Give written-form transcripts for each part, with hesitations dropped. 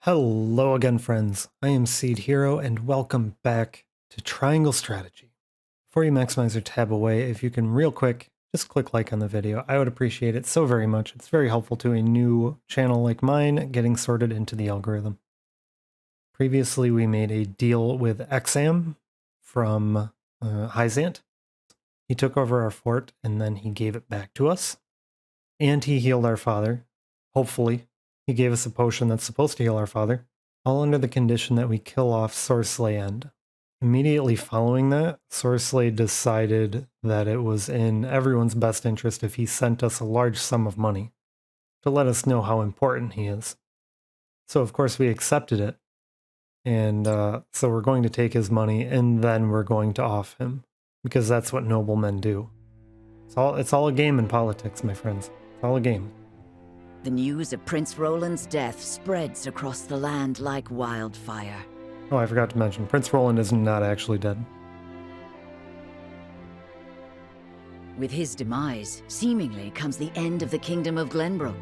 Hello again, friends. I am Seed Hero, and welcome back to Triangle Strategy. Before you maximize or tab away, if you can real quick, just click like on the video. I would appreciate it so very much. It's very helpful to a new channel like mine getting sorted into the algorithm. Previously, we made a deal with Exam from Hyzant. He took over our fort, and then he gave it back to us. And he healed our father, hopefully. He gave us a potion that's supposed to heal our father, all under the condition that we kill off Sorceslay End. Immediately following that, Sorceslay decided that it was in everyone's best interest if he sent us a large sum of money to let us know how important he is. So of course we accepted it, and so we're going to take his money and then we're going to off him, because that's what noblemen do. It's all a game in politics, my friends. It's all a game. The news of Prince Roland's death spreads across the land like wildfire. Oh, I forgot to mention, Prince Roland is not actually dead. With his demise, seemingly comes the end of the Kingdom of Glenbrook.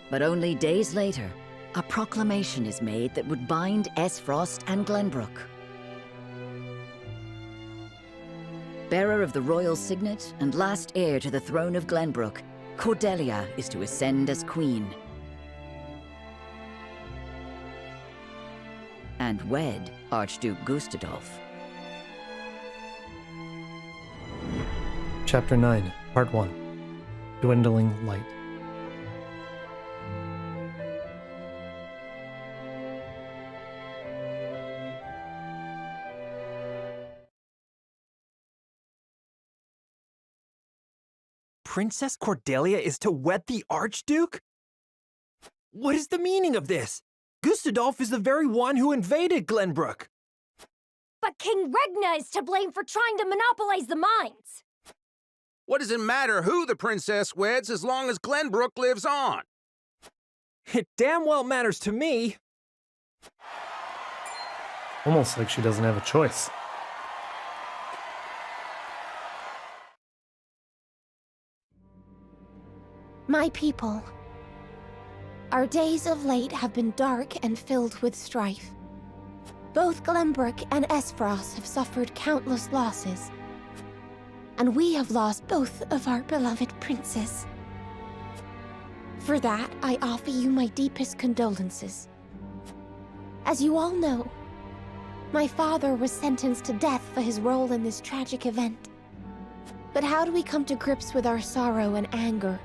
But only days later, a proclamation is made that would bind Aesfrost and Glenbrook. Bearer of the royal signet and last heir to the throne of Glenbrook, Cordelia is to ascend as queen and wed Archduke Gustadolf. Chapter 9, Part 1, Dwindling Light. Princess Cordelia is to wed the Archduke? What is the meaning of this? Gustadolf is the very one who invaded Glenbrook. But King Regna is to blame for trying to monopolize the mines. What does it matter who the princess weds as long as Glenbrook lives on? It damn well matters to me. Almost like she doesn't have a choice. My people, our days of late have been dark and filled with strife. Both Glenbrook and Aesfrost have suffered countless losses, and we have lost both of our beloved princes. For that, I offer you my deepest condolences. As you all know, my father was sentenced to death for his role in this tragic event. But how do we come to grips with our sorrow and anger?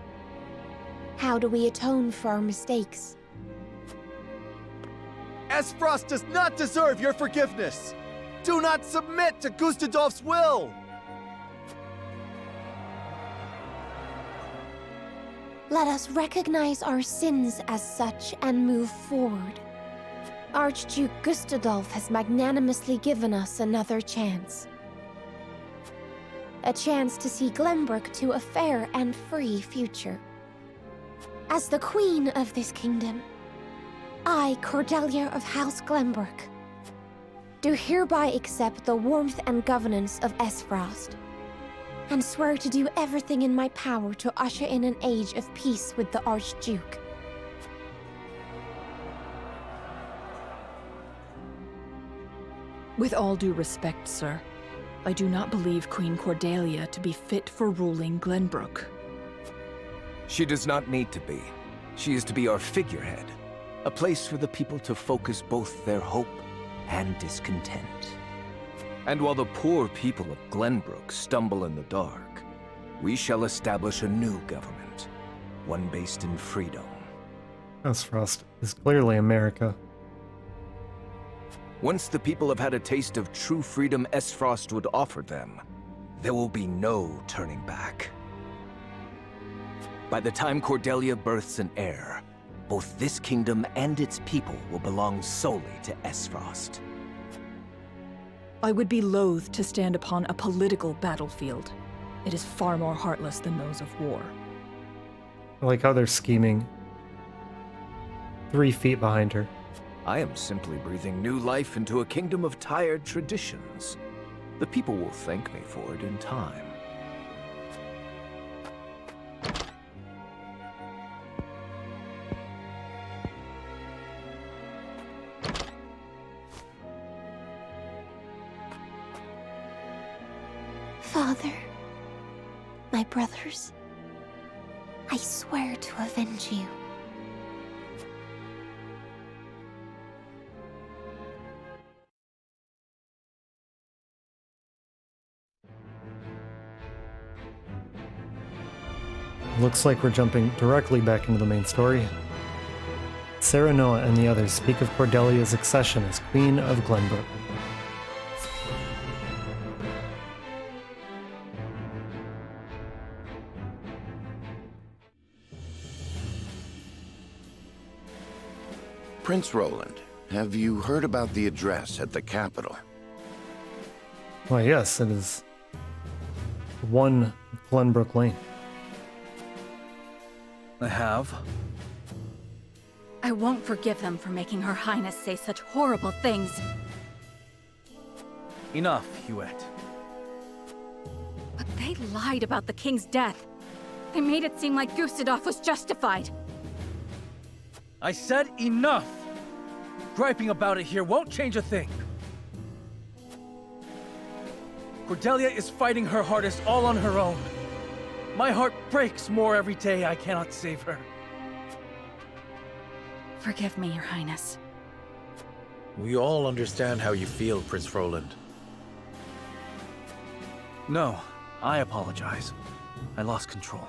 How do we atone for our mistakes? Aesfrost does not deserve your forgiveness! Do not submit to Gustadolf's will! Let us recognize our sins as such and move forward. Archduke Gustadolf has magnanimously given us another chance. A chance to see Glenbrook to a fair and free future. As the queen of this kingdom, I, Cordelia of House Glenbrook, do hereby accept the warmth and governance of Aesfrost, and swear to do everything in my power to usher in an age of peace with the Archduke. With all due respect, sir, I do not believe Queen Cordelia to be fit for ruling Glenbrook. She does not need to be. She is to be our figurehead, a place for the people to focus both their hope and discontent. And while the poor people of Glenbrook stumble in the dark, we shall establish a new government, one based in freedom. Aesfrost is clearly America. Once the people have had a taste of true freedom Aesfrost would offer them, there will be no turning back. By the time Cordelia births an heir, both this kingdom and its people will belong solely to Aesfrost. I would be loath to stand upon a political battlefield. It is far more heartless than those of war. I like how they're scheming 3 feet behind her. I am simply breathing new life into a kingdom of tired traditions. The people will thank me for it in time. Father, my brothers, I swear to avenge you. Looks like we're jumping directly back into the main story. Serenoa and the others speak of Cordelia's accession as Queen of Glenbrook. Prince Roland, have you heard about the address at the capital? Why, yes, it is 1 Glenbrook Lane. I have. I won't forgive them for making Her Highness say such horrible things. Enough, Huette. But they lied about the king's death. They made it seem like Gustave was justified. I said enough! Griping about it here won't change a thing. Cordelia is fighting her hardest all on her own. My heart breaks more every day I cannot save her. Forgive me, Your Highness. We all understand how you feel, Prince Roland. No, I apologize. I lost control.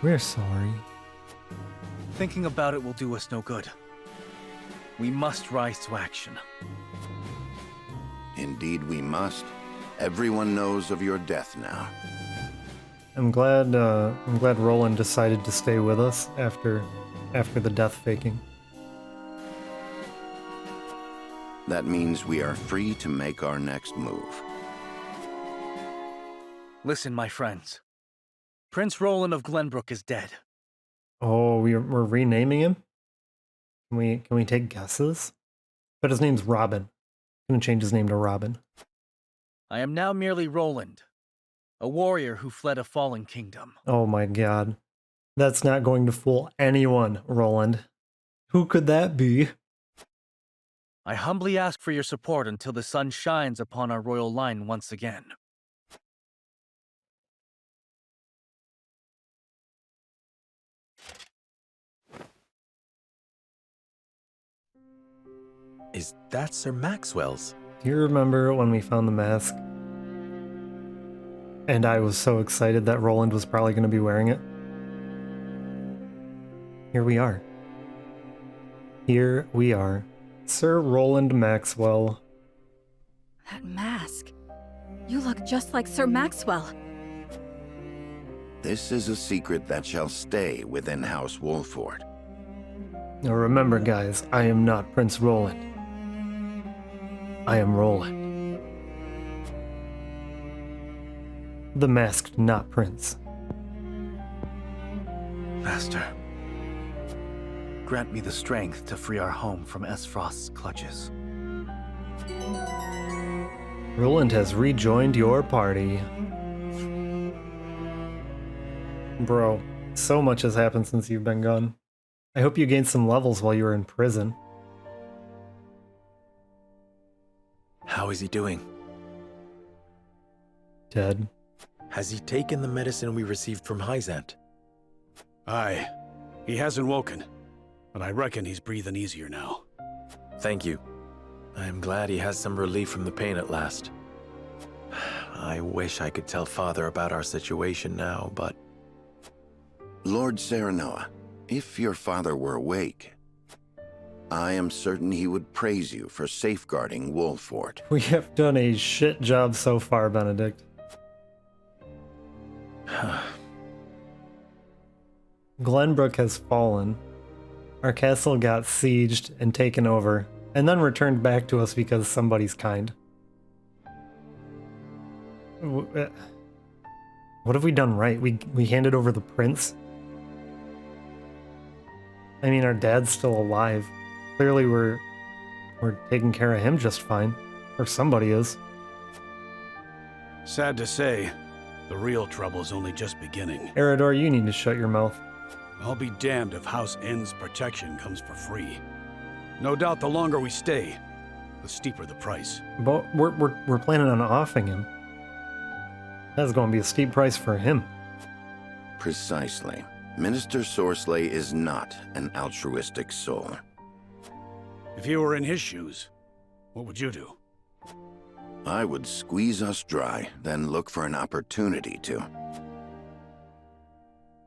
We're sorry. Thinking about it will do us no good. We must rise to action. Indeed we must. Everyone knows of your death now. I'm glad Roland decided to stay with us after the death faking. That means we are free to make our next move. Listen, my friends. Prince Roland of Glenbrook is dead. Oh, we're renaming him? Can we take guesses? But his name's Robin. I'm gonna change his name to Robin. I am now merely Roland, a warrior who fled a fallen kingdom. Oh my god. That's not going to fool anyone, Roland. Who could that be? I humbly ask for your support until the sun shines upon our royal line once again. Is that Sir Maxwell's? Do you remember when we found the mask? And I was so excited that Roland was probably going to be wearing it. Here we are. Here we are. Sir Roland Maxwell. That mask. You look just like Sir Maxwell. This is a secret that shall stay within House Wolffort. Now remember, guys, I am not Prince Roland. I am Roland. The masked not prince. Master, grant me the strength to free our home from Aesfrost's clutches. Roland has rejoined your party. Bro, so much has happened since you've been gone. I hope you gained some levels while you were in prison. How is he doing? Dead. Has he taken the medicine we received from Hyzant? Aye. He hasn't woken, but I reckon he's breathing easier now. Thank you. I am glad he has some relief from the pain at last. I wish I could tell Father about our situation now, but... Lord Serenoa, if your father were awake, I am certain he would praise you for safeguarding Wolffort. We have done a shit job so far, Benedict. Glenbrook has fallen. Our castle got sieged and taken over, and then returned back to us because somebody's kind. What have we done right? We handed over the prince? I mean, our dad's still alive. Clearly we're taking care of him just fine. Or somebody is. Sad to say, the real trouble's only just beginning. Eridor, you need to shut your mouth. I'll be damned if House N's protection comes for free. No doubt the longer we stay, the steeper the price. But we're planning on offing him. That's going to be a steep price for him. Precisely. Minister Sorsley is not an altruistic soul. If you were in his shoes, what would you do? I would squeeze us dry, then look for an opportunity to.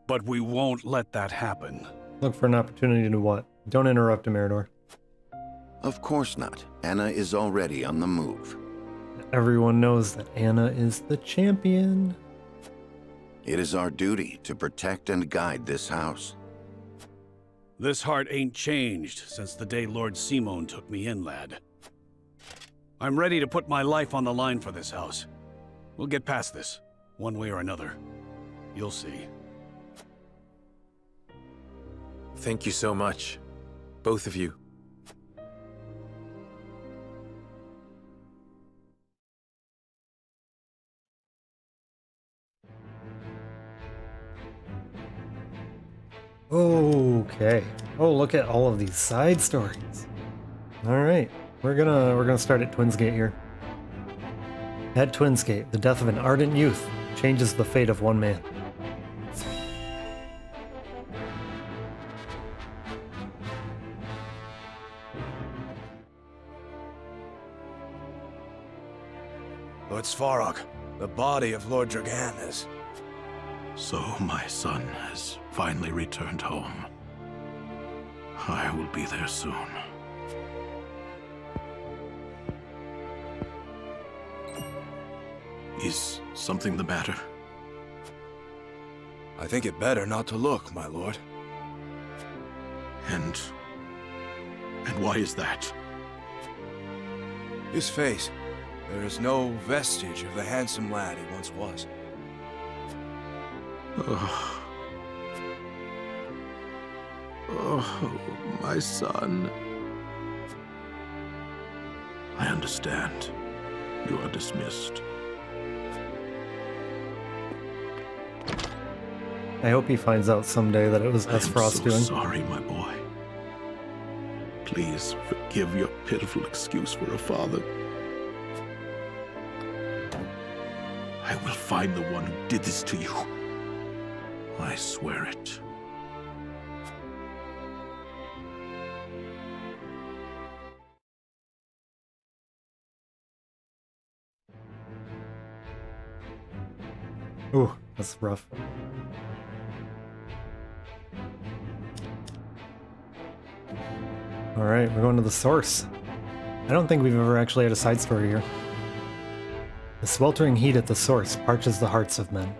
But we won't let that happen. Look for an opportunity to what? Don't interrupt him, Eridor. Of course not. Anna is already on the move. Everyone knows that Anna is the champion. It is our duty to protect and guide this house. This heart ain't changed since the day Lord Symon took me in, lad. I'm ready to put my life on the line for this house. We'll get past this, one way or another. You'll see. Thank you so much, both of you. Okay. Oh, look at all of these side stories. All right, we're gonna start at Twinsgate here. At Twinsgate, the death of an ardent youth changes the fate of one man. Lord Svarog, the body of Lord Dragan is... So my son has finally returned home. I will be there soon. Is something the matter? I think it better not to look, my lord. And why is that? His face. There is no vestige of the handsome lad he once was. Oh. Oh, my son. I understand. You are dismissed. I hope he finds out someday that it was Aesfrost doing. I'm so sorry, my boy. Please forgive your pitiful excuse for a father. I will find the one who did this to you. I swear it. Ooh, that's rough. Alright, we're going to the source. I don't think we've ever actually had a side story here. The sweltering heat at the source parches the hearts of men.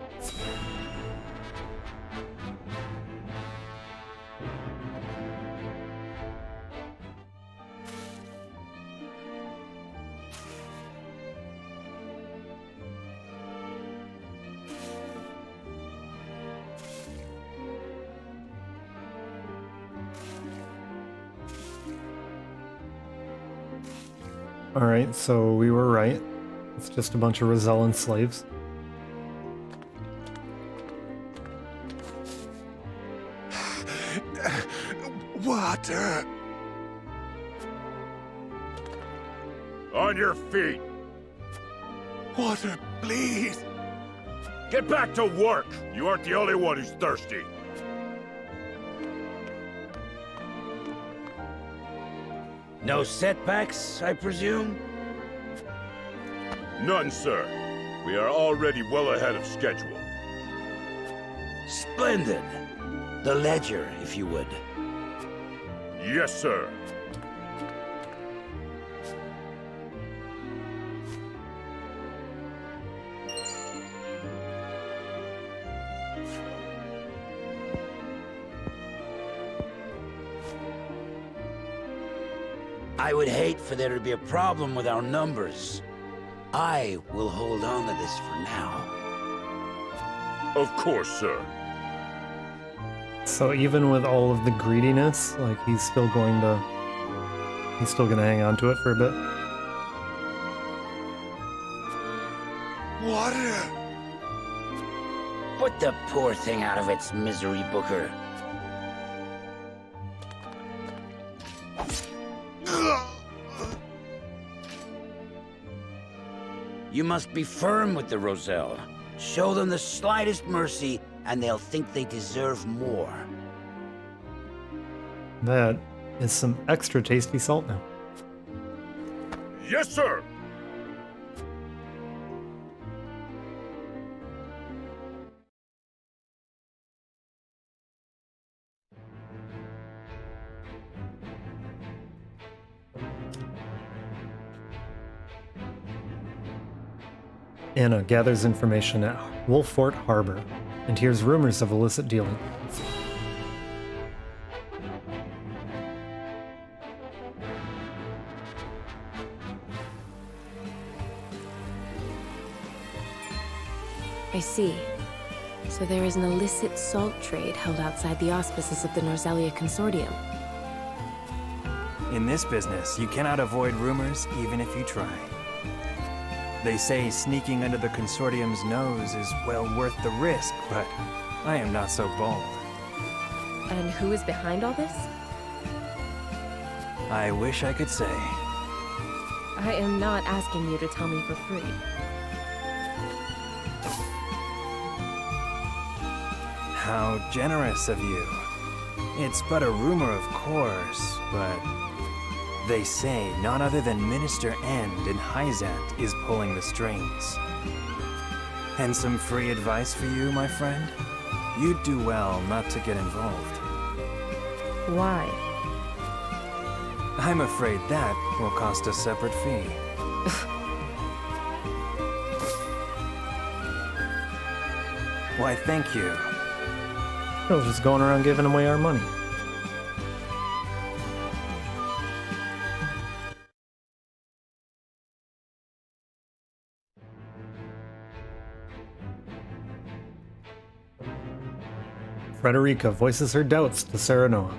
Alright, so we were right. It's just a bunch of Rosellan slaves. Water! On your feet! Water, please! Get back to work! You aren't the only one who's thirsty! No setbacks, I presume? None, sir. We are already well ahead of schedule. Splendid. The ledger, if you would. Yes, sir. I would hate for there to be a problem with our numbers. I will hold on to this for now. Of course, sir. So even with all of the greediness, like he's still gonna hang on to it for a bit. Water! Put the poor thing out of its misery, Booker. You must be firm with the Roselle. Show them the slightest mercy, and they'll think they deserve more. That is some extra tasty salt now. Yes, sir! Anna gathers information at Wolffort Harbor and hears rumors of illicit dealing. I see. So there is an illicit salt trade held outside the auspices of the Norzelia Consortium. In this business, you cannot avoid rumors even if you try. They say sneaking under the Consortium's nose is well worth the risk, but I am not so bold. And who is behind all this? I wish I could say. I am not asking you to tell me for free. How generous of you. It's but a rumor, of course, but they say none other than Minister End in Hyzant is pulling the strings. And some free advice for you, my friend? You'd do well not to get involved. Why? I'm afraid that will cost a separate fee. Why, thank you. We're just going around giving away our money. Frederica voices her doubts to Serenoa.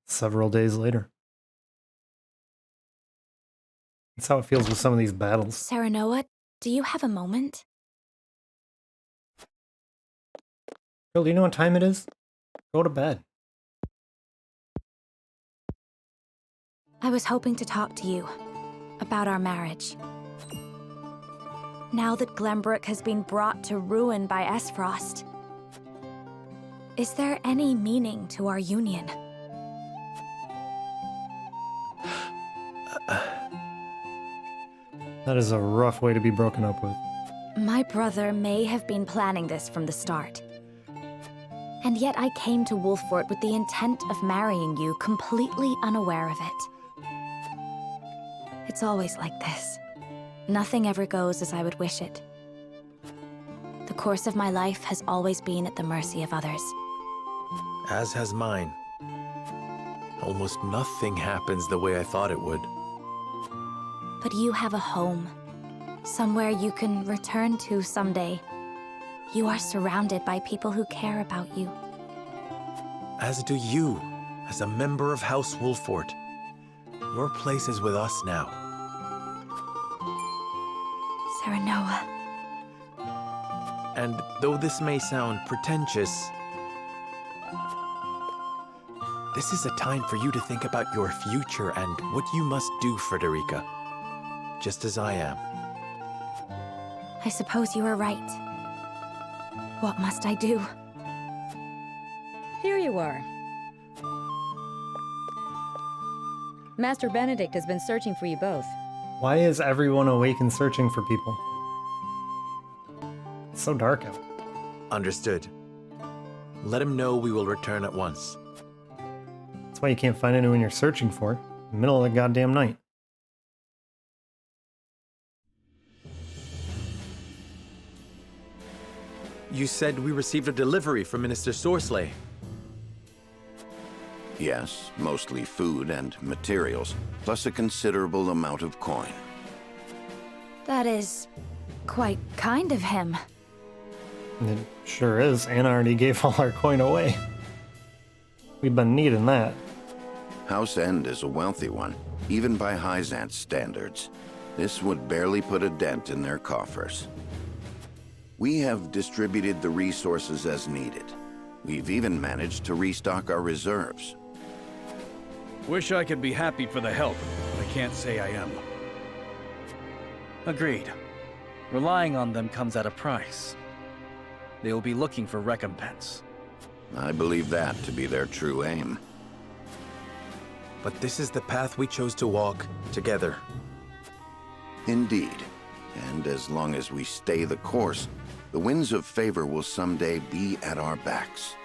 Several days later. That's how it feels with some of these battles. Serenoa, do you have a moment? Girl, do you know what time it is? Go to bed. I was hoping to talk to you about our marriage. Now that Glenbrook has been brought to ruin by Aesfrost, is there any meaning to our union? That is a rough way to be broken up with. My brother may have been planning this from the start. And yet I came to Wolffort with the intent of marrying you, completely unaware of it. It's always like this. Nothing ever goes as I would wish it. The course of my life has always been at the mercy of others. As has mine. Almost nothing happens the way I thought it would. But you have a home. Somewhere you can return to someday. You are surrounded by people who care about you. As do you, as a member of House Wolffort. Your place is with us now. Serenoa. And though this may sound pretentious, this is a time for you to think about your future and what you must do, Frederica. Just as I am. I suppose you are right. What must I do? Here you are. Master Benedict has been searching for you both. Why is everyone awake and searching for people? It's so dark out. Understood. Let him know we will return at once. That's why you can't find anyone you're searching for. In the middle of the goddamn night. You said we received a delivery from Minister Sorsley. Yes, mostly food and materials, plus a considerable amount of coin. That is quite kind of him. It sure is. Anna already gave all our coin away. We've been needing that. House End is a wealthy one, even by Hyzant's standards. This would barely put a dent in their coffers. We have distributed the resources as needed. We've even managed to restock our reserves. Wish I could be happy for the help, but I can't say I am. Agreed. Relying on them comes at a price. They will be looking for recompense. I believe that to be their true aim. But this is the path we chose to walk, together. Indeed. And as long as we stay the course, the winds of favor will someday be at our backs.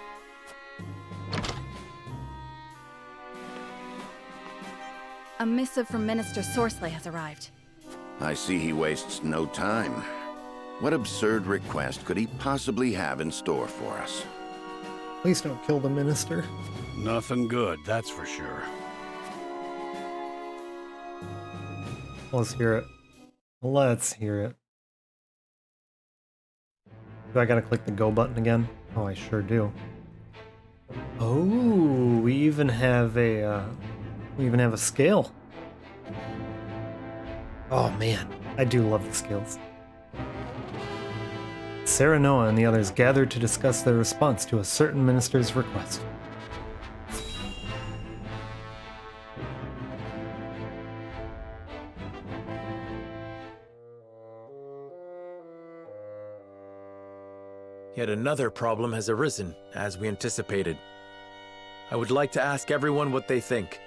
A missive from Minister Sorcelet has arrived. I see he wastes no time. What absurd request could he possibly have in store for us? Please don't kill the minister. Nothing good, that's for sure. Let's hear it. Let's hear it. Do I gotta click the go button again? Oh, I sure do. Oh, we even have a scale. Oh man, I do love the scales. Serenoa and the others gathered to discuss their response to a certain minister's request. Yet another problem has arisen, as we anticipated. I would like to ask everyone what they think.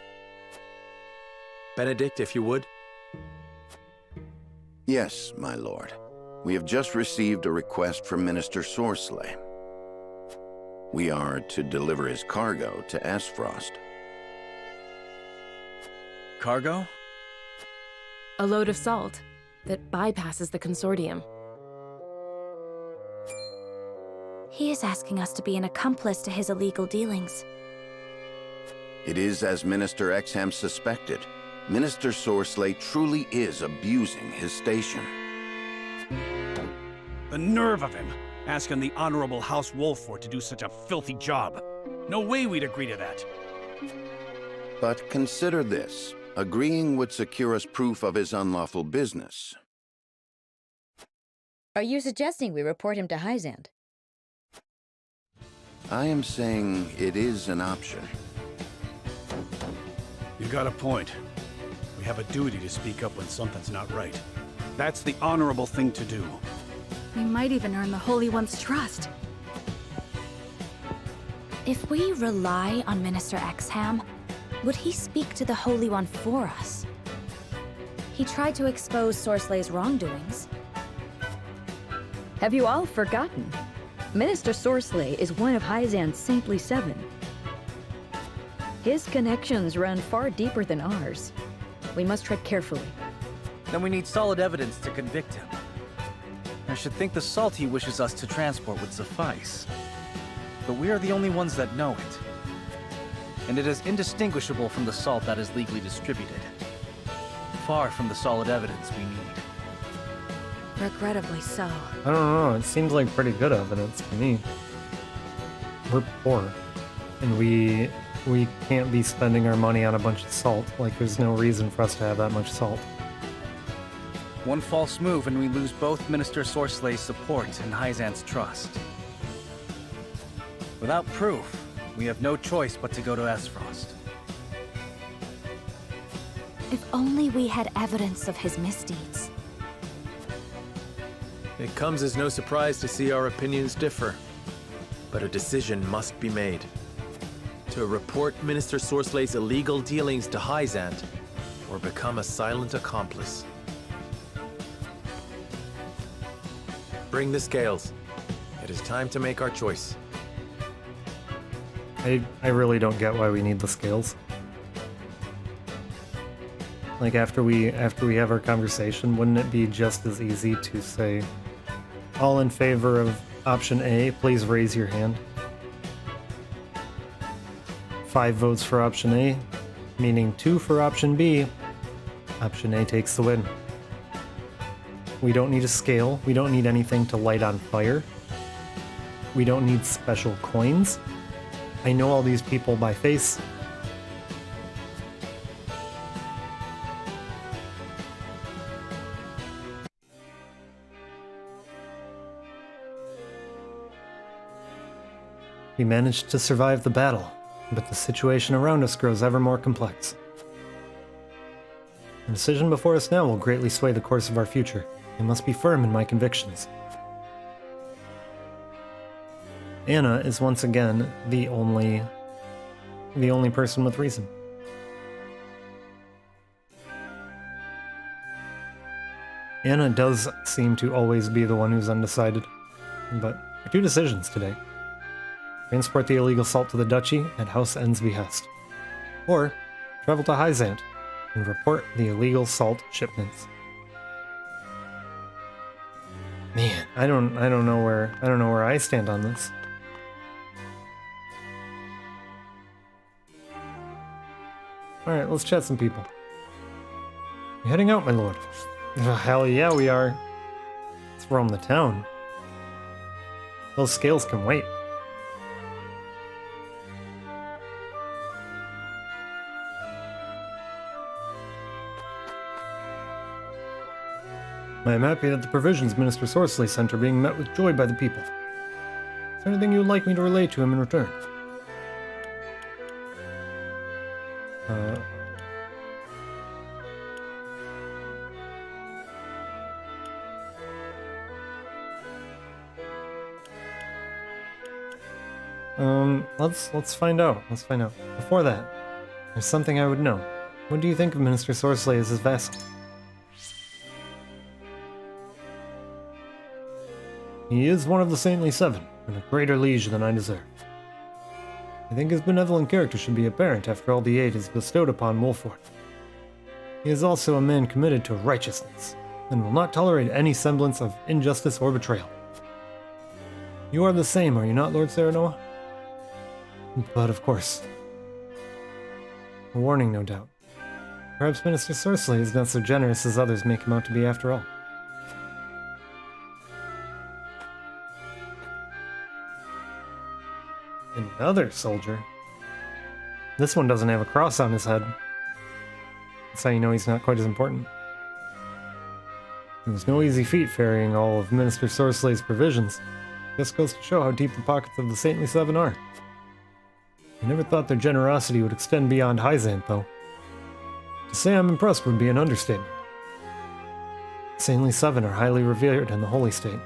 Benedict, if you would. Yes, my lord. We have just received a request from Minister Sorcelet. We are to deliver his cargo to Aesfrost. Cargo? A load of salt that bypasses the consortium. He is asking us to be an accomplice to his illegal dealings. It is as Minister Exham suspected. Minister Sorcelet truly is abusing his station. The nerve of him, asking the Honorable House Wolffort to do such a filthy job. No way we'd agree to that. But consider this. Agreeing would secure us proof of his unlawful business. Are you suggesting we report him to Hyzant? I am saying it is an option. You got a point. We have a duty to speak up when something's not right. That's the honorable thing to do. We might even earn the Holy One's trust. If we rely on Minister Exham, would he speak to the Holy One for us? He tried to expose Sorcelet's wrongdoings. Have you all forgotten? Minister Sorcelet is one of Hyzant's Saintly Seven. His connections run far deeper than ours. We must tread carefully. Then we need solid evidence to convict him. I should think the salt he wishes us to transport would suffice. But we are the only ones that know it. And it is indistinguishable from the salt that is legally distributed. Far from the solid evidence we need. Regrettably so. I don't know, it seems like pretty good evidence to me. We're poor. And we can't be spending our money on a bunch of salt. Like, there's no reason for us to have that much salt. One false move and we lose both Minister Sorcelet's support and Hyzant's trust. Without proof, we have no choice but to go to Aesfrost. If only we had evidence of his misdeeds. It comes as no surprise to see our opinions differ. But a decision must be made. To report Minister Sorcelet's illegal dealings to Hyzant, or become a silent accomplice. Bring the scales. It is time to make our choice. I really don't get why we need the scales. Like, after we have our conversation, wouldn't it be just as easy to say, all in favor of option A, please raise your hand. 5 votes for option A, meaning 2 for option B. Option A takes the win. We don't need a scale. We don't need anything to light on fire. We don't need special coins. I know all these people by face. We managed to survive the battle. but the situation around us grows ever more complex. The decision before us now will greatly sway the course of our future. I must be firm in my convictions. Anna is once again the only person with reason. Anna does seem to always be the one who's undecided, but two decisions today. Transport the illegal salt to the duchy at House N's behest, or travel to Hyzant and report the illegal salt shipments. Man, I don't know where I stand on this. Alright, let's chat some people. You're heading out, my lord. Hell yeah, we are. Let's roam the town. Those scales can wait. I am happy that the provisions Minister Sorceley sent are being met with joy by the people. Is there anything you would like me to relay to him in return? Let's find out. Let's find out. Before that, there's something I would know. What do you think of Minister Sorceley as his vassal? He is one of the Saintly Seven, and a greater liege than I deserve. I think his benevolent character should be apparent after all the aid is bestowed upon Wolffort. He is also a man committed to righteousness, and will not tolerate any semblance of injustice or betrayal. You are the same, are you not, Lord Serenoa? But of course. A warning, no doubt. Perhaps Minister Sorceley is not so generous as others make him out to be after all. Another soldier? This one doesn't have a cross on his head. That's how you know he's not quite as important. It was no easy feat ferrying all of Minister Sorceley's provisions. Just goes to show how deep the pockets of the Saintly Seven are. I never thought their generosity would extend beyond Hyzant, though. To say I'm impressed would be an understatement. The Saintly Seven are highly revered in the Holy State.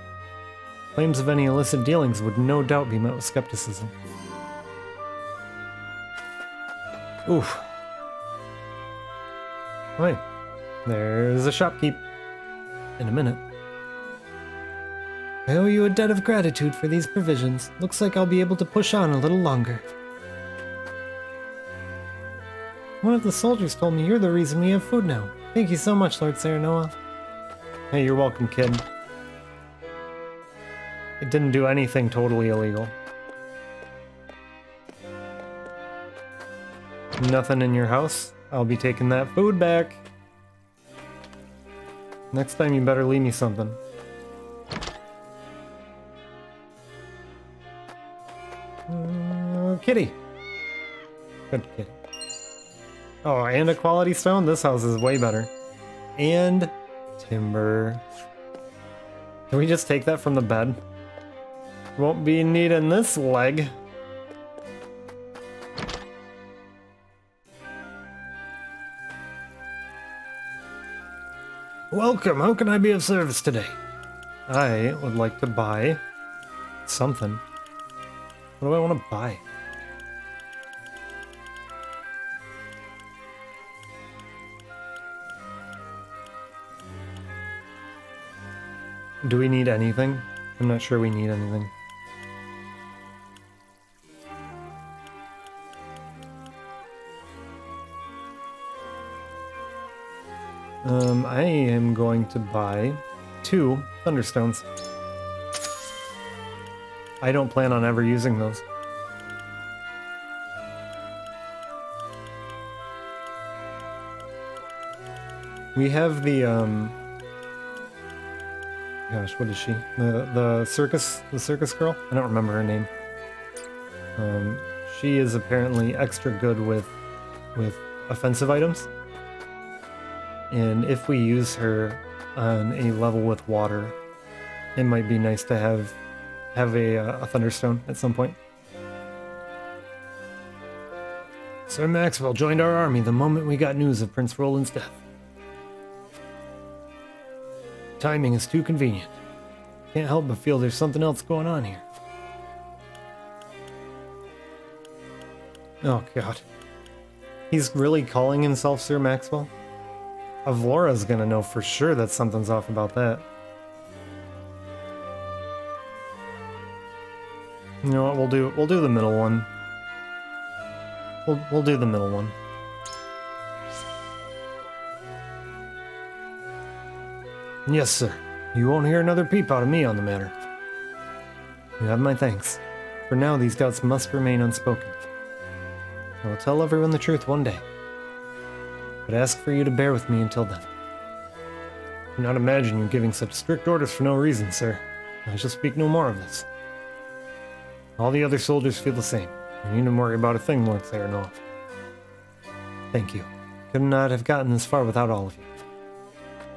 Claims of any illicit dealings would no doubt be met with skepticism. Oof. Right. There's a shopkeep. In a minute. I owe you a debt of gratitude for these provisions. Looks like I'll be able to push on a little longer. One of the soldiers told me you're the reason we have food now. Thank you so much, Lord Serenoa. Hey, you're welcome, kid. It didn't do anything totally illegal. Nothing in your house? I'll be taking that food back. Next time you better leave me something. Kitty. Good kitty. Oh, and a quality stone? This house is way better. And timber. Can we just take that from the bed? Won't be needing this leg. Welcome, how can I be of service today? I would like to buy something. What do I want to buy? Do we need anything? I'm not sure we need anything. I am going to buy 2 Thunderstones. I don't plan on ever using those. We have the, gosh, what is she? The circus girl? I don't remember her name. She is apparently extra good with offensive items. And if we use her on a level with water, it might be nice to have a Thunderstone at some point. Sir Maxwell joined our army the moment we got news of Prince Roland's death. Timing is too convenient. Can't help but feel there's something else going on here. Oh god. He's really calling himself Sir Maxwell? Avlora's gonna know for sure that something's off about that. You know what, we'll do the middle one. We'll do the middle one. Yes, sir. You won't hear another peep out of me on the matter. You have my thanks. For now, these doubts must remain unspoken. I will tell everyone the truth one day, but ask for you to bear with me until then. I cannot imagine you giving such strict orders for no reason, sir. I shall speak no more of this. All the other soldiers feel the same. You needn't worry about a thing, Lord Serenoa. Thank you. Could not have gotten this far without all of you.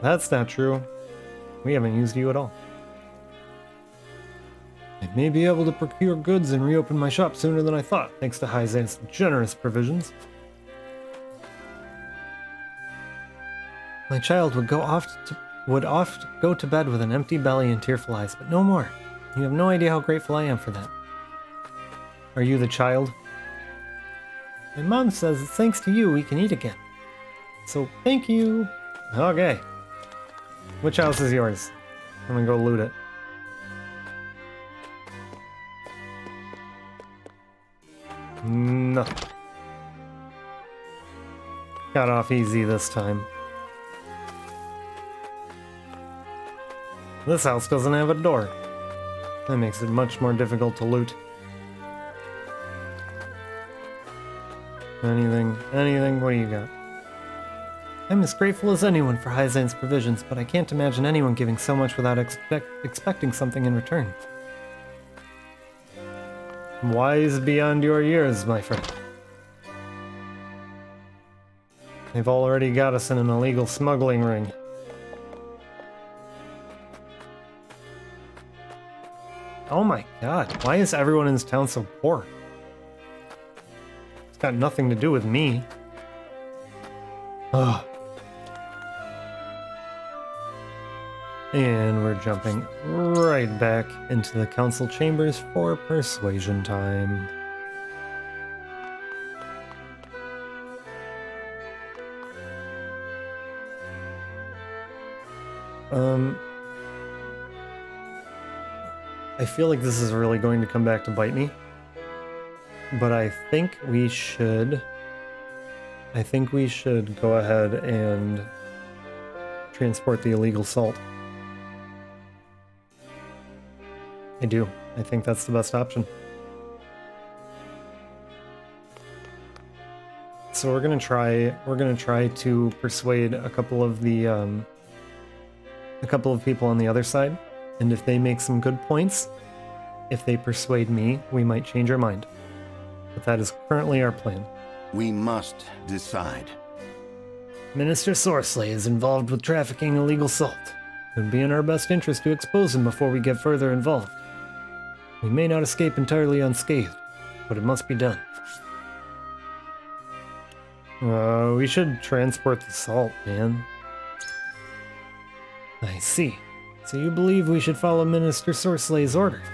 That's not true. We haven't used you at all. I may be able to procure goods and reopen my shop sooner than I thought, thanks to Hyzant's generous provisions. My child would oft go to bed with an empty belly and tearful eyes, but no more. You have no idea how grateful I am for that. Are you the child? My mom says it's thanks to you we can eat again. So thank you. Okay. Which house is yours? I'm gonna go loot it. No. Got off easy this time. This house doesn't have a door. That makes it much more difficult to loot. Anything, what do you got? I'm as grateful as anyone for Hyzant's provisions, but I can't imagine anyone giving so much without expecting something in return. Wise beyond your years, my friend. They've already got us in an illegal smuggling ring. Oh my god, why is everyone in this town so poor? It's got nothing to do with me. Ugh. And we're jumping right back into the council chambers for Persuasion Time. I feel like this is really going to come back to bite me. But I think we should go ahead and transport the illegal salt. I do. I think that's the best option. So we're gonna try to persuade a couple of people on the other side, and if they make some good points, if they persuade me, we might change our mind. But that is currently our plan. We must decide. Minister Sorsley is involved with trafficking illegal salt. It would be in our best interest to expose him before we get further involved. We may not escape entirely unscathed, but it must be done. We should transport the salt, man. I see. So you believe we should follow Minister Sorsley's orders?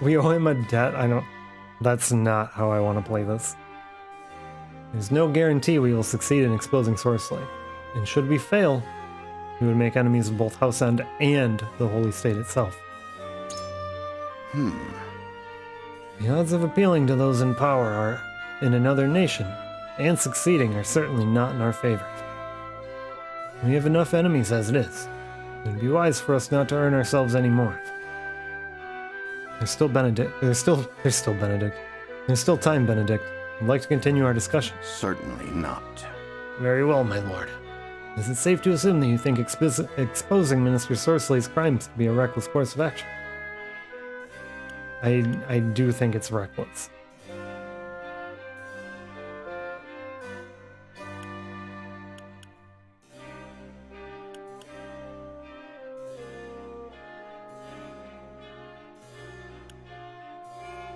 We owe him a debt? That's not how I want to play this. There's no guarantee we will succeed in exposing Sorsley. And should we fail, we would make enemies of both House End and the Holy State itself. The odds of appealing to those in power are in another nation, and succeeding are certainly not in our favor. We have enough enemies as it is. It would be wise for us not to earn ourselves any more. There's still Benedict. There's still Benedict. There's still time, Benedict. I'd like to continue our discussion. Certainly not. Very well, my lord. Is it safe to assume that you think exposing Minister Sorsley's crimes to be a reckless course of action? I do think it's reckless.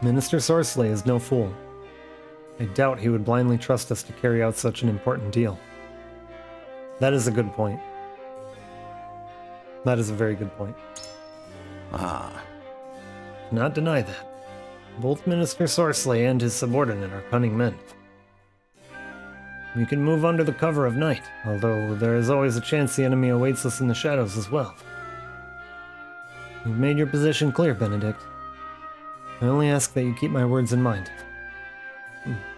Minister Sorcelet is no fool. I doubt he would blindly trust us to carry out such an important deal. That is a good point. That is a very good point. Ah. Not deny that. Both Minister Sorcelet and his subordinate are cunning men. We can move under the cover of night, although there is always a chance the enemy awaits us in the shadows as well. You've made your position clear, Benedict. I only ask that you keep my words in mind.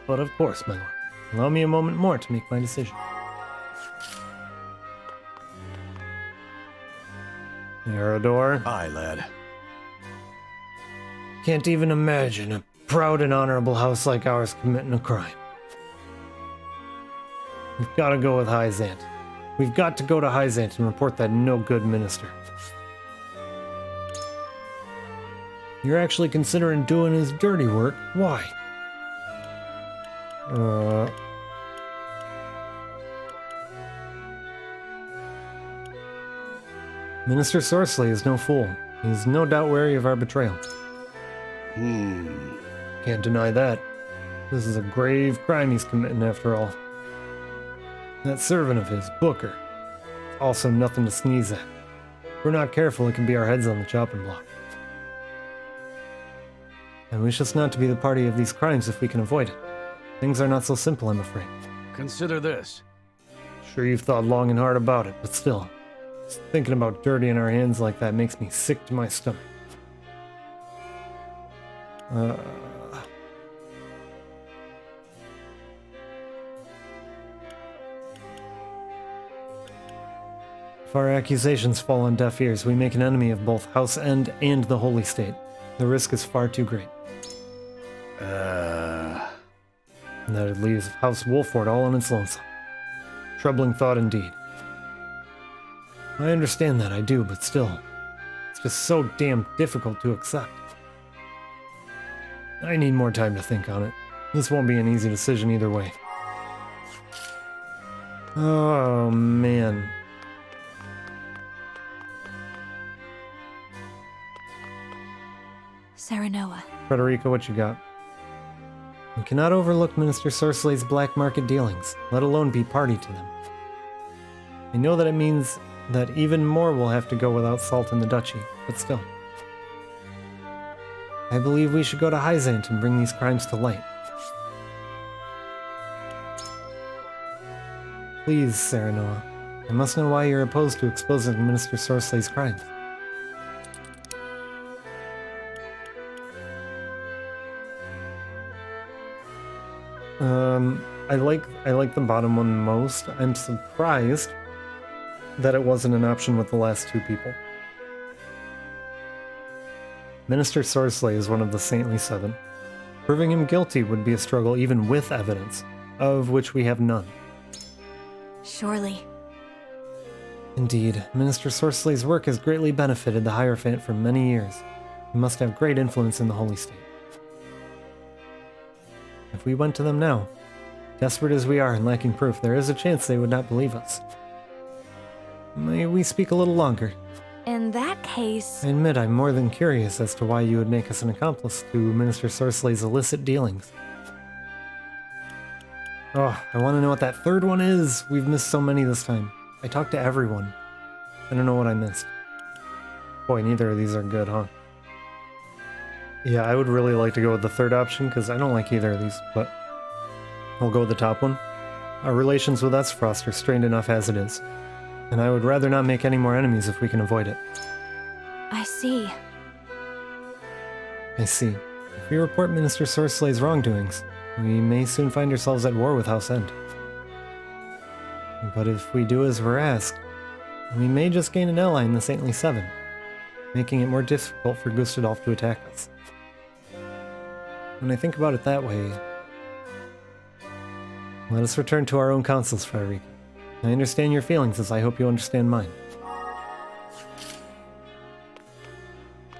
But of course, my lord. Allow me a moment more to make my decision. Erador. Aye, lad. Can't even imagine a proud and honorable house like ours committing a crime. We've got to go with Hyzant. We've got to go to Hyzant and report that no-good minister. You're actually considering doing his dirty work? Why? Minister Sorcelet is no fool. He's no doubt wary of our betrayal. Can't deny that. This is a grave crime he's committing after all. That servant of his, Booker, is also nothing to sneeze at. If we're not careful, it can be our heads on the chopping block. I wish us not to be the party of these crimes if we can avoid it. Things are not so simple, I'm afraid. Consider this. Sure you've thought long and hard about it, but still, just thinking about dirty in our hands like that makes me sick to my stomach. If our accusations fall on deaf ears, we make an enemy of both House End and the Holy State. The risk is far too great. And that it leaves House Wolffort all on its lonesome. Troubling thought indeed. I understand that, I do, but still, it's just so damn difficult to accept. I need more time to think on it. This won't be an easy decision either way. Oh, man. Serenoa. Frederica, what you got? We cannot overlook Minister Sorcelet's black market dealings, let alone be party to them. I know that it means that even more will have to go without salt in the duchy, but still. I believe we should go to Hyzant and bring these crimes to light. Please, Serenoa. I must know why you're opposed to exposing Minister Sorcelet's crimes. I like the bottom one most. I'm surprised that it wasn't an option with the last two people. Minister Sorcelet is one of the Saintly Seven. Proving him guilty would be a struggle even with evidence, of which we have none. Surely. Indeed, Minister Sorcelet's work has greatly benefited the Hierophant for many years. He must have great influence in the Holy State. If we went to them now, desperate as we are and lacking proof, there is a chance they would not believe us. May we speak a little longer? In that case... I admit I'm more than curious as to why you would make us an accomplice to Minister Sorcelet's illicit dealings. Oh, I want to know what that third one is. We've missed so many this time. I talked to everyone. I don't know what I missed. Boy, neither of these are good, huh? Yeah, I would really like to go with the third option, because I don't like either of these, but I'll go with the top one. Our relations with Aesfrost are strained enough as it is, and I would rather not make any more enemies if we can avoid it. I see. I see. If we report Minister Sorcelet's wrongdoings, we may soon find ourselves at war with House End. But if we do as we're asked, we may just gain an ally in the Saintly Seven, making it more difficult for Gustadolf to attack us. When I think about it that way, let us return to our own councils, Frederica. I understand your feelings, as I hope you understand mine.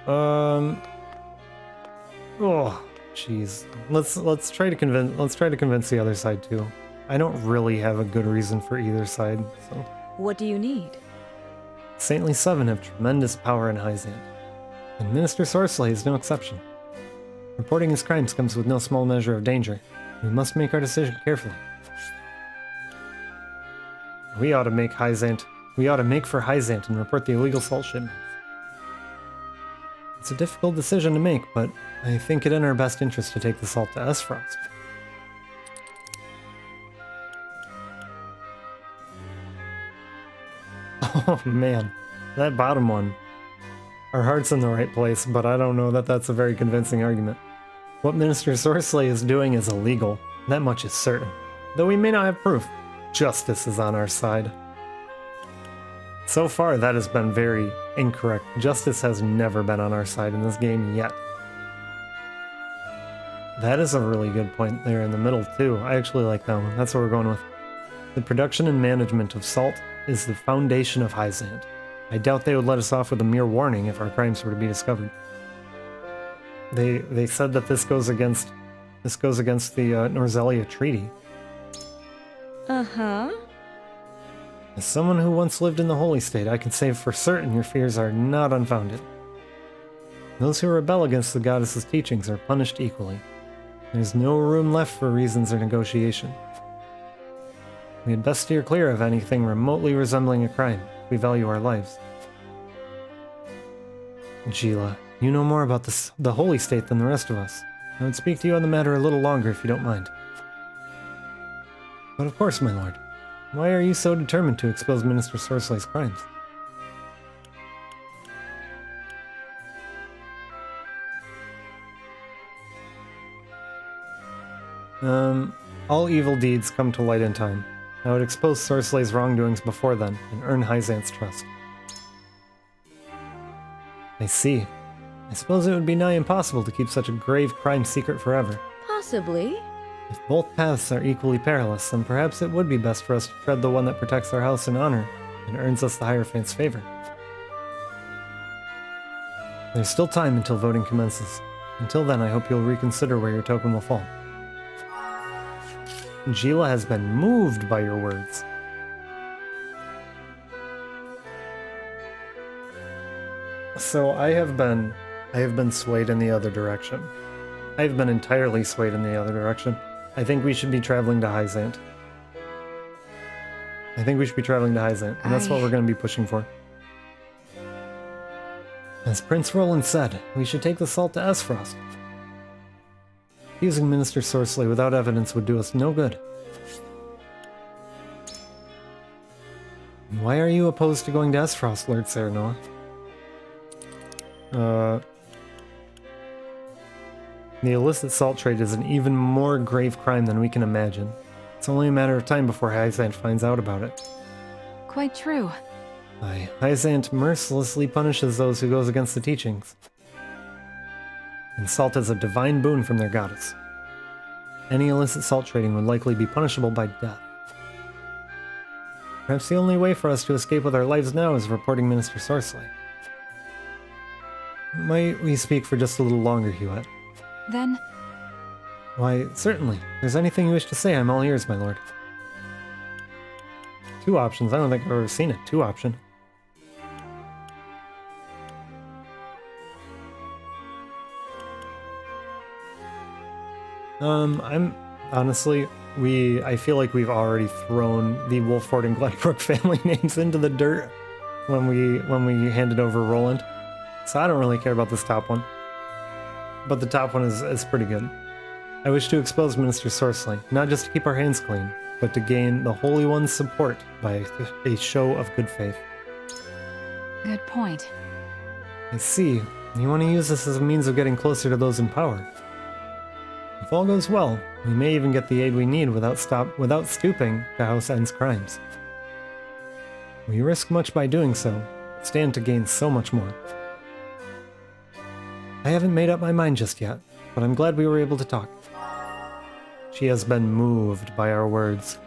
Oh, jeez. Let's try to convince the other side too. I don't really have a good reason for either side, so. What do you need? Saintly Seven have tremendous power in Hyzant, and Minister Sorcelet is no exception. Reporting his crimes comes with no small measure of danger. We must make our decision carefully. We ought to make for Hyzant and report the illegal salt shipments. It's a difficult decision to make, but I think it in our best interest to take the salt to Aesfrost. Oh man, that bottom one. Our heart's in the right place, but I don't know that that's a very convincing argument. What Minister Sorcery is doing is illegal, that much is certain. Though we may not have proof, justice is on our side. So far, that has been very incorrect. Justice has never been on our side in this game yet. That is a really good point there in the middle, too. I actually like that one. That's what we're going with. The production and management of salt is the foundation of Hyzant. I doubt they would let us off with a mere warning if our crimes were to be discovered. They said that this goes against the Norzelia Treaty. Uh-huh. As someone who once lived in the Holy State, I can say for certain your fears are not unfounded. Those who rebel against the goddess's teachings are punished equally. There's no room left for reasons or negotiation. We had best steer clear of anything remotely resembling a crime if we value our lives. Gila, you know more about the Holy State than the rest of us. I would speak to you on the matter a little longer if you don't mind. But of course, my lord. Why are you so determined to expose Minister Sorcery's crimes? All evil deeds come to light in time. I would expose Sorcery's wrongdoings before then, and earn Hyzant's trust. I see. I suppose it would be nigh impossible to keep such a grave crime secret forever. Possibly. If both paths are equally perilous, then perhaps it would be best for us to tread the one that protects our house in honor, and earns us the Hierophant's favor. There's still time until voting commences. Until then, I hope you'll reconsider where your token will fall. Gila has been moved by your words. So I have been swayed in the other direction. I have been entirely swayed in the other direction. I think we should be traveling to Hyzant. And that's what we're going to be pushing for. As Prince Roland said, we should take the salt to Aesfrost. Using Minister Sorcery without evidence would do us no good. Why are you opposed to going to Aesfrost, Lord Serenoa? The illicit salt trade is an even more grave crime than we can imagine. It's only a matter of time before Hyzant finds out about it. Quite true. Aye, Hyzant mercilessly punishes those who goes against the teachings. And salt is a divine boon from their goddess. Any illicit salt trading would likely be punishable by death. Perhaps the only way for us to escape with our lives now is reporting Minister Sorcery. Might we speak for just a little longer, Hewitt? Then... Why, certainly. If there's anything you wish to say, I'm all ears, my lord. 2 options. I don't think I've ever seen it. 2 option. I'm honestly, I feel like we've already thrown the Wolffort and Glenbrook family names into the dirt when we handed over Roland. So I don't really care about this top one. But the top one is pretty good. I wish to expose Minister Sorcery, not just to keep our hands clean, but to gain the Holy One's support by a show of good faith. Good point. I see. You want to use this as a means of getting closer to those in power. If all goes well, we may even get the aid we need without stooping to House N's crimes. We risk much by doing so, but stand to gain so much more. I haven't made up my mind just yet, but I'm glad we were able to talk. She has been moved by our words.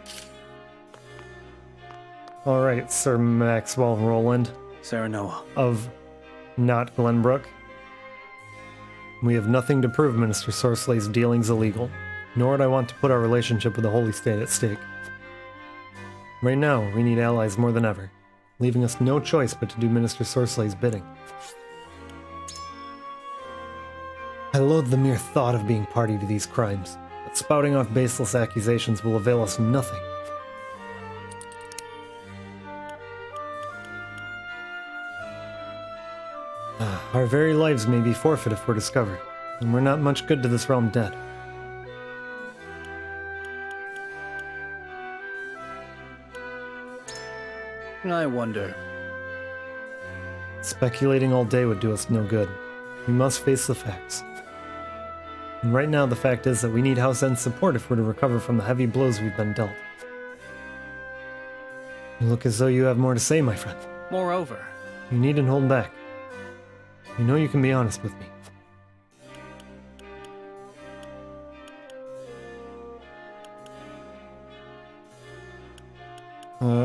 Alright, Sir Maxwell Roland. Serenoa. Of not Glenbrook. We have nothing to prove Minister Sorcery's dealings illegal, nor would I want to put our relationship with the Holy State at stake. Right now, we need allies more than ever, leaving us no choice but to do Minister Sorcery's bidding. I loathe the mere thought of being party to these crimes, but spouting off baseless accusations will avail us nothing. Our very lives may be forfeit if we're discovered, and we're not much good to this realm dead. I wonder. Speculating all day would do us no good. We must face the facts. And right now the fact is that we need House End's support if we're to recover from the heavy blows we've been dealt. You look as though you have more to say, my friend. Moreover, you needn't hold back. You know you can be honest with me.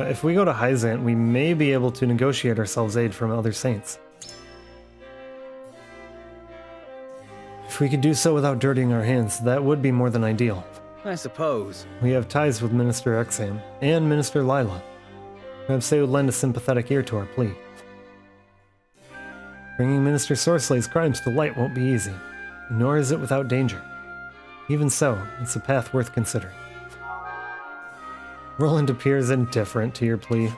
If we go to Hyzant, we may be able to negotiate ourselves aid from other saints. If we could do so without dirtying our hands, that would be more than ideal. I suppose. We have ties with Minister Exham and Minister Lila. Perhaps they would lend a sympathetic ear to our plea. Bringing Minister Sorceley's crimes to light won't be easy, nor is it without danger. Even so, it's a path worth considering. Roland appears indifferent to your plea.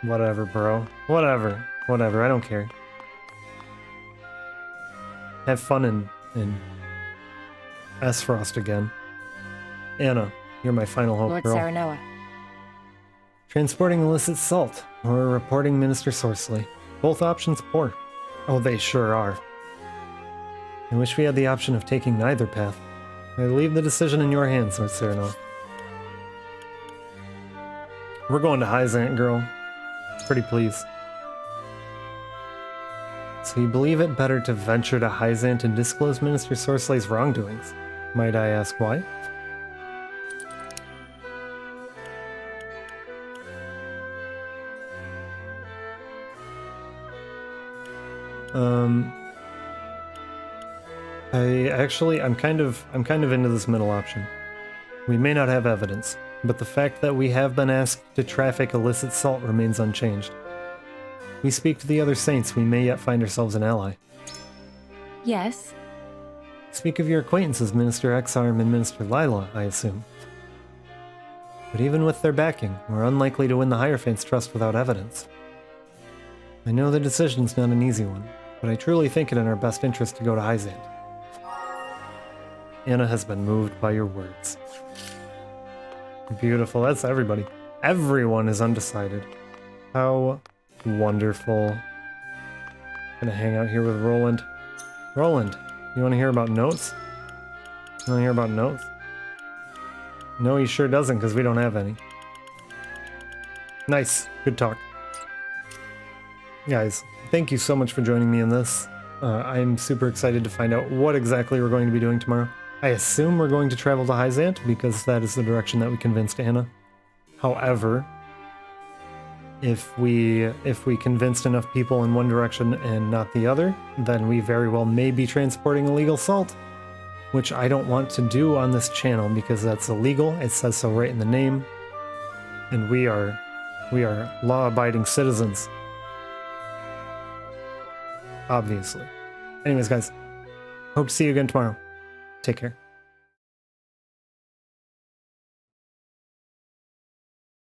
Whatever, bro. Whatever, I don't care. Have fun in Aesfrost again. Anna, you're my final hope, Lord girl. Serenoa. Transporting illicit salt, or reporting Minister Sorceley. Both options poor. Oh, they sure are. I wish we had the option of taking neither path. I leave the decision in your hands, Lord Serenoa. We're going to Hyzant, girl. Pretty please. So you believe it better to venture to Hyzant and disclose Minister Sorceley's wrongdoings? Might I ask why? I'm kind of into this middle option. We may not have evidence, but the fact that we have been asked to traffic illicit salt remains unchanged. We speak to the other saints, we may yet find ourselves an ally. Yes? Speak of your acquaintances, Minister Exarm and Minister Lila, I assume. But even with their backing, we're unlikely to win the Hierophant's trust without evidence. I know the decision's not an easy one, but I truly think it in our best interest to go to Hyzant. Anna has been moved by your words. Beautiful, that's everybody. Everyone is undecided. How wonderful. Gonna hang out here with Roland. Roland, you wanna hear about notes? You wanna hear about notes? No, he sure doesn't, because we don't have any. Nice, good talk. Guys, thank you so much for joining me in this. I'm super excited to find out what exactly we're going to be doing tomorrow. I assume we're going to travel to Hyzant because that is the direction that we convinced Anna. However, if we convinced enough people in one direction and not the other, then we very well may be transporting illegal salt, which I don't want to do on this channel because that's illegal. It says so right in the name, and we are law-abiding citizens. Obviously. Anyways, guys, hope to see you again tomorrow. Take care.